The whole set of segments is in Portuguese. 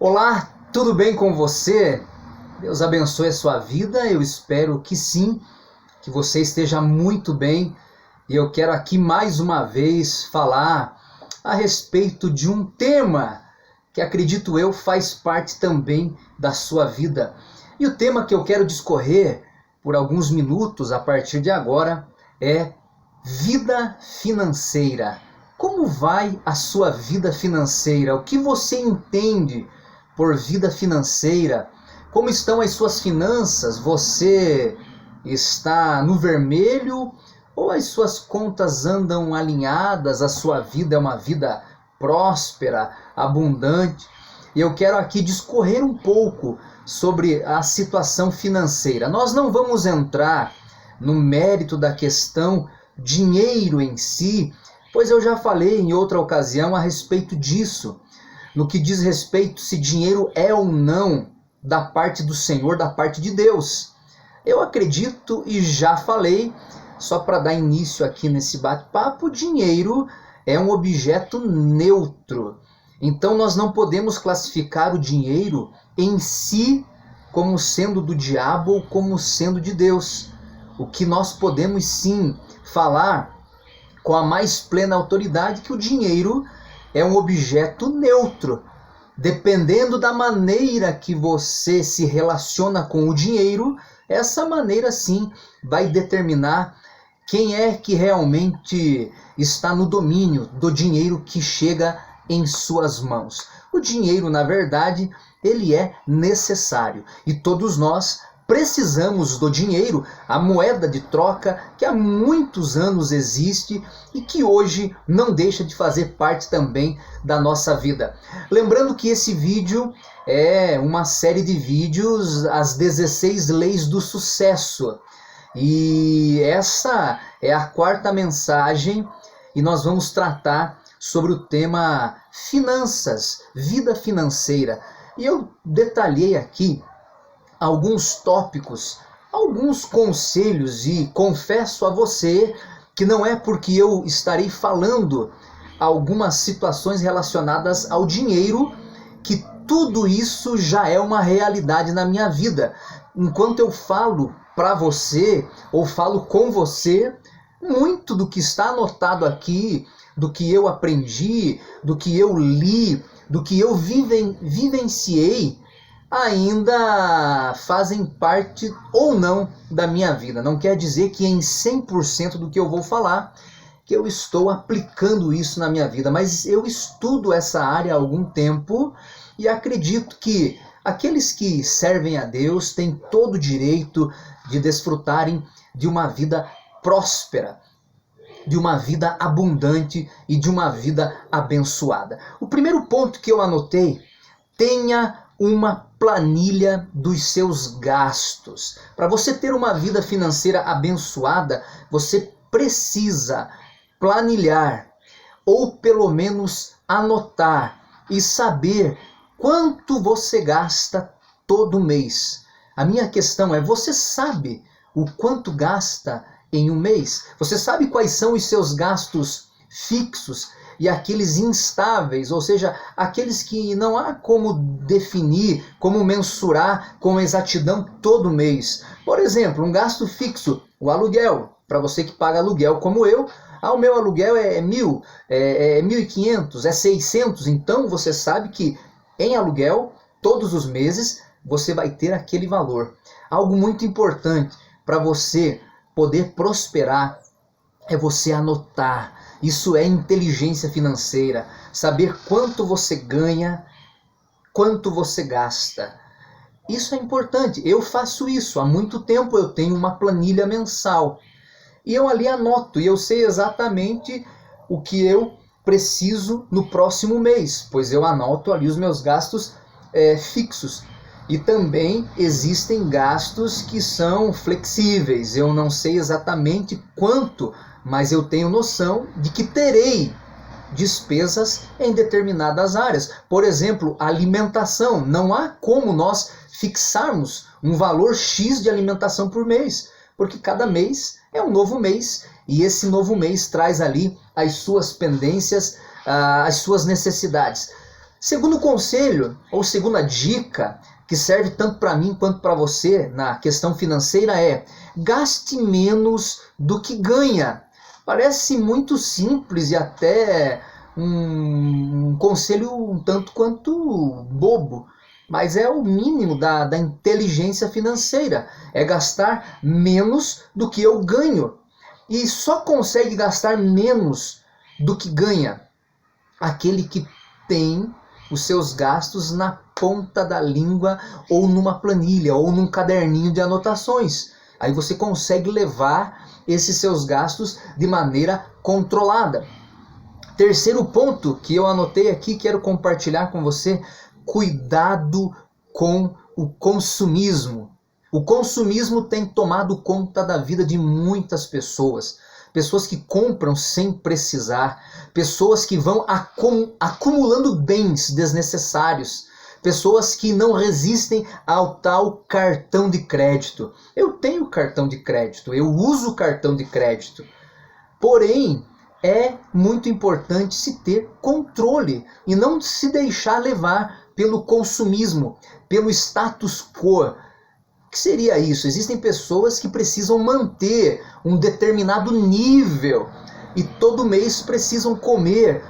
Olá, tudo bem com você? Deus abençoe a sua vida, eu espero que sim, que você esteja muito bem. E eu quero aqui mais uma vez falar a respeito de um tema que acredito eu faz parte também da sua vida. E o tema que eu quero discorrer por alguns minutos a partir de agora é vida financeira. Como vai a sua vida financeira? O que você entende por vida financeira? Como estão as suas finanças? Você está no vermelho ou as suas contas andam alinhadas? A sua vida é uma vida próspera, abundante? E eu quero aqui discorrer um pouco sobre a situação financeira. Nós não vamos entrar no mérito da questão dinheiro em si, pois eu já falei em outra ocasião a respeito disso. No que diz respeito se dinheiro é ou não da parte do Senhor, da parte de Deus. Eu acredito e já falei, só para dar início aqui nesse bate-papo, dinheiro é um objeto neutro. Então nós não podemos classificar o dinheiro em si como sendo do diabo ou como sendo de Deus. O que nós podemos sim falar com a mais plena autoridade que o dinheiro é um objeto neutro. Dependendo da maneira que você se relaciona com o dinheiro, essa maneira sim vai determinar quem é que realmente está no domínio do dinheiro que chega em suas mãos. O dinheiro, na verdade, ele é necessário e todos nós precisamos do dinheiro, a moeda de troca que há muitos anos existe e que hoje não deixa de fazer parte também da nossa vida. Lembrando que esse vídeo é uma série de vídeos, as 16 leis do sucesso. E essa é a quarta mensagem e nós vamos tratar sobre o tema finanças, vida financeira. E eu detalhei aqui alguns tópicos, alguns conselhos e confesso a você que não é porque eu estarei falando algumas situações relacionadas ao dinheiro que tudo isso já é uma realidade na minha vida. Enquanto eu falo para você ou falo com você, muito do que está anotado aqui, do que eu aprendi, do que eu li, do que eu vivenciei, ainda fazem parte ou não da minha vida. Não quer dizer que em 100% do que eu vou falar, que eu estou aplicando isso na minha vida, mas eu estudo essa área há algum tempo e acredito que aqueles que servem a Deus têm todo o direito de desfrutarem de uma vida próspera, de uma vida abundante e de uma vida abençoada. O primeiro ponto que eu anotei: tenha uma planilha dos seus gastos. Para você ter uma vida financeira abençoada, você precisa planilhar, ou pelo menos anotar e saber quanto você gasta todo mês. A minha questão é: você sabe o quanto gasta em um mês? Você sabe quais são os seus gastos fixos e aqueles instáveis, ou seja, aqueles que não há como definir, como mensurar com exatidão todo mês? Por exemplo, um gasto fixo, o aluguel. Para você que paga aluguel como eu, o meu aluguel é 1.000, é 1.500, é 600, então você sabe que em aluguel, todos os meses, você vai ter aquele valor. Algo muito importante para você poder prosperar é você anotar. Isso é inteligência financeira. Saber quanto você ganha, quanto você gasta. Isso é importante. Eu faço isso. Há muito tempo eu tenho uma planilha mensal. E eu ali anoto. E eu sei exatamente o que eu preciso no próximo mês. Pois eu anoto ali os meus gastos fixos. E também existem gastos que são flexíveis. Eu não sei exatamente quanto, mas eu tenho noção de que terei despesas em determinadas áreas. Por exemplo, alimentação. Não há como nós fixarmos um valor X de alimentação por mês, porque cada mês é um novo mês e esse novo mês traz ali as suas pendências, as suas necessidades. Segundo conselho, ou segunda dica, que serve tanto para mim quanto para você na questão financeira é: gaste menos do que ganha. Parece muito simples e até um conselho um tanto quanto bobo, mas é o mínimo da inteligência financeira. É gastar menos do que eu ganho. E só consegue gastar menos do que ganha aquele que tem os seus gastos na ponta da língua, ou numa planilha, ou num caderninho de anotações. Aí você consegue levar esses seus gastos de maneira controlada. Terceiro ponto que eu anotei aqui, quero compartilhar com você: cuidado com o consumismo. O consumismo tem tomado conta da vida de muitas pessoas. Pessoas que compram sem precisar, pessoas que vão acumulando bens desnecessários, pessoas que não resistem ao tal cartão de crédito. Eu tenho cartão de crédito, eu uso cartão de crédito, porém é muito importante se ter controle e não se deixar levar pelo consumismo, pelo status quo. O que seria isso? Existem pessoas que precisam manter um determinado nível e todo mês precisam comer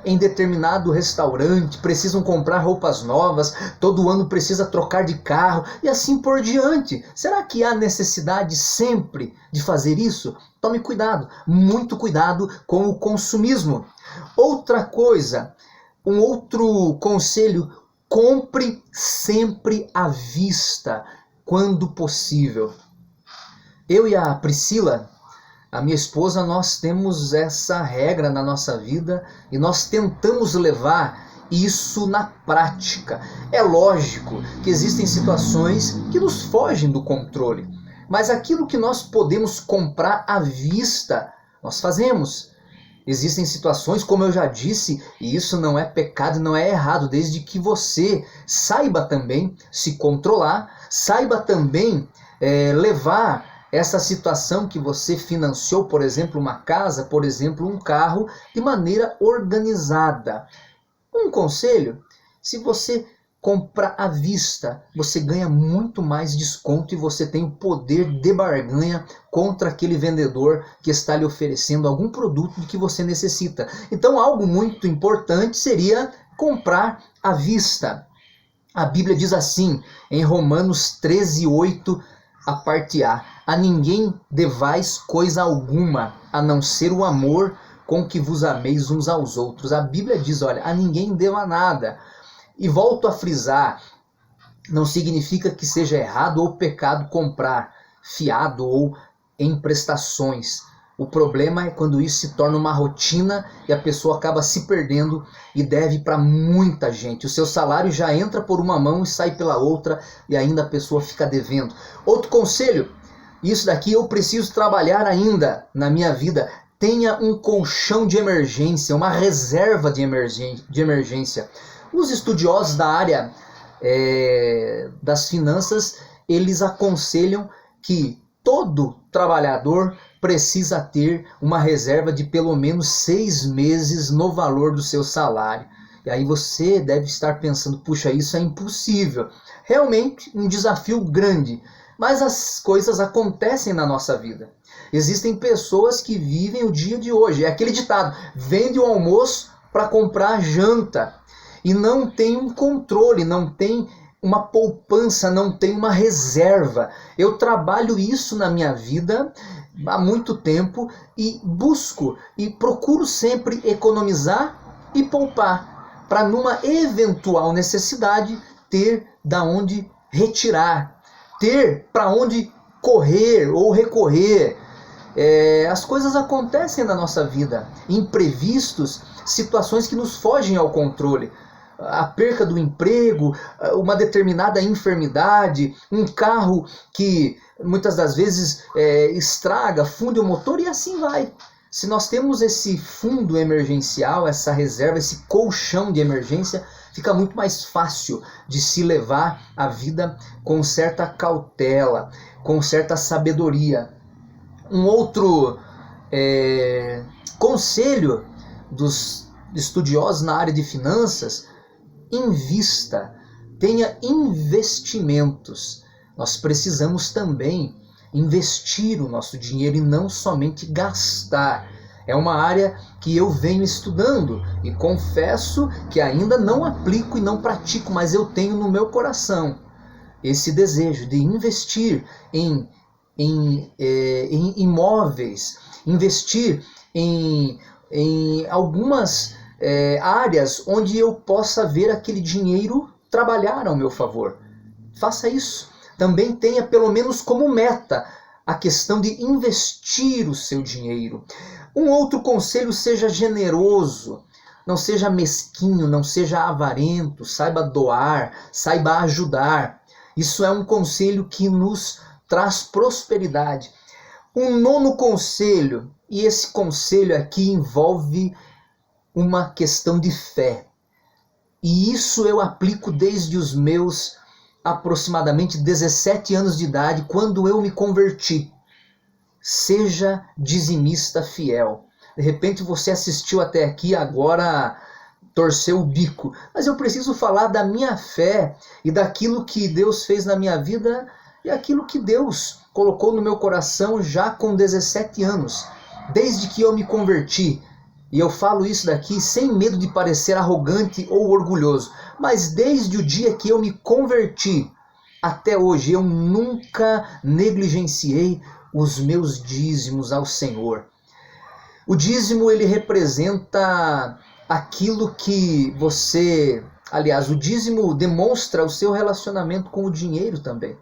em determinado restaurante, precisam comprar roupas novas, todo ano precisa trocar de carro e assim por diante. Será que há necessidade sempre de fazer isso? Tome cuidado, muito cuidado com o consumismo. Outra coisa, um outro conselho: compre sempre à vista, quando possível. Eu e a Priscila, a minha esposa, nós temos essa regra na nossa vida e nós tentamos levar isso na prática. É lógico que existem situações que nos fogem do controle, mas aquilo que nós podemos comprar à vista, nós fazemos. Existem situações, como eu já disse, e isso não é pecado, não é errado, desde que você saiba também se controlar, saiba também levar essa situação que você financiou, por exemplo, uma casa, por exemplo, um carro, de maneira organizada. Um conselho: se você compra à vista, você ganha muito mais desconto e você tem o poder de barganha contra aquele vendedor que está lhe oferecendo algum produto que você necessita. Então, algo muito importante seria comprar à vista. A Bíblia diz assim, em Romanos 13:8, a parte A: a ninguém devais coisa alguma, a não ser o amor com que vos ameis uns aos outros. A Bíblia diz, olha, a ninguém deva nada. E volto a frisar, não significa que seja errado ou pecado comprar fiado ou em prestações. O problema é quando isso se torna uma rotina e a pessoa acaba se perdendo e deve para muita gente. O seu salário já entra por uma mão e sai pela outra e ainda a pessoa fica devendo. Outro conselho: isso daqui eu preciso trabalhar ainda na minha vida. Tenha um colchão de emergência, uma reserva de emergência. Os estudiosos da área das finanças, eles aconselham que todo trabalhador precisa ter uma reserva de pelo menos 6 meses no valor do seu salário. E aí você deve estar pensando: puxa, isso é impossível. Realmente um desafio grande, mas as coisas acontecem na nossa vida. Existem pessoas que vivem o dia de hoje. É aquele ditado: vende o almoço para comprar janta. E não tem um controle, não tem uma poupança, não tem uma reserva. Eu trabalho isso na minha vida há muito tempo e busco e procuro sempre economizar e poupar, para numa eventual necessidade ter da onde retirar, ter para onde correr ou recorrer. As coisas acontecem na nossa vida, imprevistos, situações que nos fogem ao controle. A perca do emprego, uma determinada enfermidade, um carro que muitas das vezes estraga, funde o motor e assim vai. Se nós temos esse fundo emergencial, essa reserva, esse colchão de emergência, fica muito mais fácil de se levar a vida com certa cautela, com certa sabedoria. Um outro conselho dos estudiosos na área de finanças: invista, tenha investimentos. Nós precisamos também investir o nosso dinheiro e não somente gastar. É uma área que eu venho estudando e confesso que ainda não aplico e não pratico, mas eu tenho no meu coração esse desejo de investir em imóveis, investir em algumas áreas onde eu possa ver aquele dinheiro trabalhar ao meu favor. Faça isso. Também tenha pelo menos como meta a questão de investir o seu dinheiro. Um outro conselho: seja generoso, não seja mesquinho, não seja avarento, saiba doar, saiba ajudar. Isso é um conselho que nos traz prosperidade. Um nono conselho, e esse conselho aqui envolve uma questão de fé. E isso eu aplico desde os meus aproximadamente 17 anos de idade, quando eu me converti. Seja dizimista fiel. De repente você assistiu até aqui, agora torceu o bico. Mas eu preciso falar da minha fé e daquilo que Deus fez na minha vida e aquilo que Deus colocou no meu coração já com 17 anos. Desde que eu me converti. E eu falo isso daqui sem medo de parecer arrogante ou orgulhoso. Mas desde o dia que eu me converti até hoje, eu nunca negligenciei os meus dízimos ao Senhor. O dízimo, ele representa aquilo que você... Aliás, o dízimo demonstra o seu relacionamento com o dinheiro também.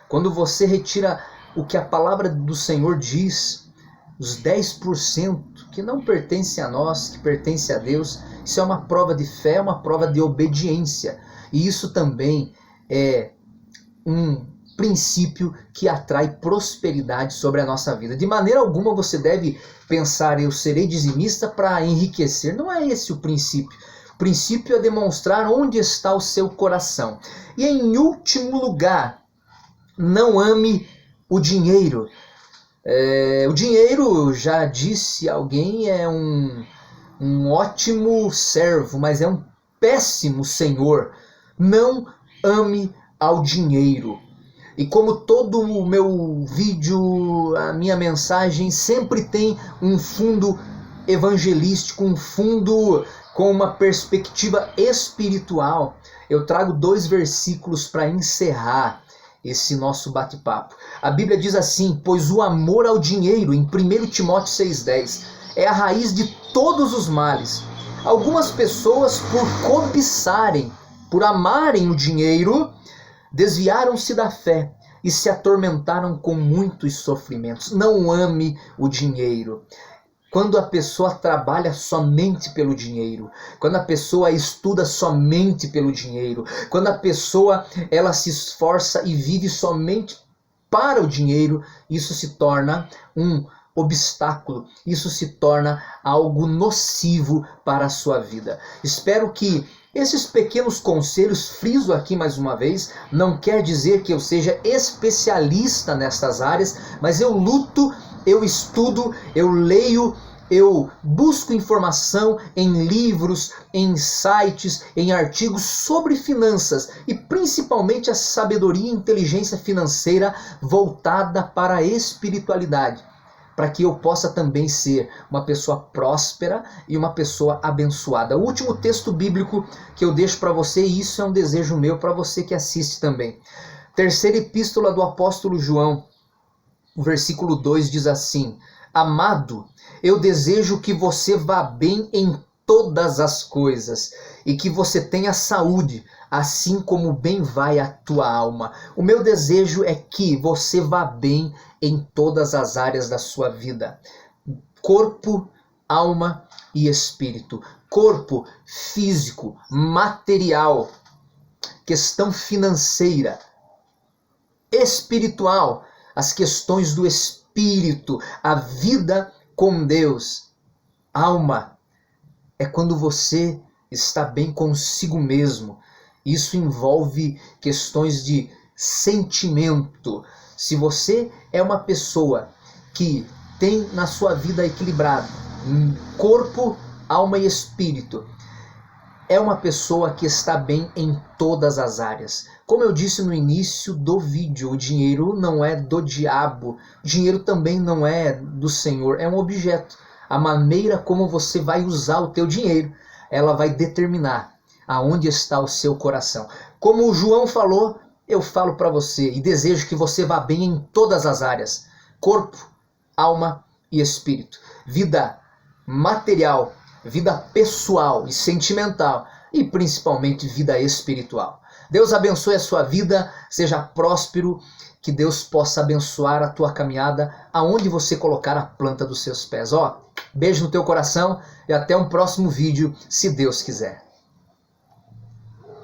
Quando você retira o que a palavra do Senhor diz, os 10% que não pertence a nós, que pertence a Deus, isso é uma prova de fé, uma prova de obediência. E isso também é um princípio que atrai prosperidade sobre a nossa vida. De maneira alguma você deve pensar: eu serei dizimista para enriquecer. Não é esse o princípio. O princípio é demonstrar onde está o seu coração. E em último lugar, não ame o dinheiro. O dinheiro, já disse alguém, é um ótimo servo, mas é um péssimo senhor. Não ame ao dinheiro. E como todo o meu vídeo, a minha mensagem sempre tem um fundo evangelístico, um fundo com uma perspectiva espiritual, eu trago 2 versículos para encerrar esse nosso bate-papo. A Bíblia diz assim: pois o amor ao dinheiro, em 1 Timóteo 6,10, é a raiz de todos os males. Algumas pessoas, por cobiçarem, por amarem o dinheiro, desviaram-se da fé e se atormentaram com muitos sofrimentos. Não ame o dinheiro. Quando a pessoa trabalha somente pelo dinheiro, quando a pessoa estuda somente pelo dinheiro, quando a pessoa ela se esforça e vive somente para o dinheiro, isso se torna um obstáculo, isso se torna algo nocivo para a sua vida. Espero que esses pequenos conselhos, friso aqui mais uma vez, não quer dizer que eu seja especialista nessas áreas, mas eu luto, eu estudo, eu leio, eu busco informação em livros, em sites, em artigos sobre finanças e principalmente a sabedoria e inteligência financeira voltada para a espiritualidade, para que eu possa também ser uma pessoa próspera e uma pessoa abençoada. O último texto bíblico que eu deixo para você, e isso é um desejo meu para você que assiste também. Terceira epístola do apóstolo João, o versículo 2 diz assim: amado, eu desejo que você vá bem em todas as coisas e que você tenha saúde, assim como bem vai a tua alma. O meu desejo é que você vá bem em todas as áreas da sua vida. Corpo, alma e espírito. Corpo físico, material, questão financeira, espiritual, as questões do espírito, a vida com Deus. Alma é quando você está bem consigo mesmo. Isso envolve questões de sentimento. Se você é uma pessoa que tem na sua vida equilibrado corpo, alma e espírito, é uma pessoa que está bem em todas as áreas. Como eu disse no início do vídeo, o dinheiro não é do diabo, o dinheiro também não é do Senhor, é um objeto. A maneira como você vai usar o teu dinheiro, ela vai determinar aonde está o seu coração. Como o João falou, eu falo para você e desejo que você vá bem em todas as áreas: corpo, alma e espírito. Vida material, vida pessoal e sentimental e principalmente vida espiritual. Deus abençoe a sua vida, seja próspero, que Deus possa abençoar a tua caminhada aonde você colocar a planta dos seus pés. Beijo no teu coração e até um próximo vídeo, se Deus quiser.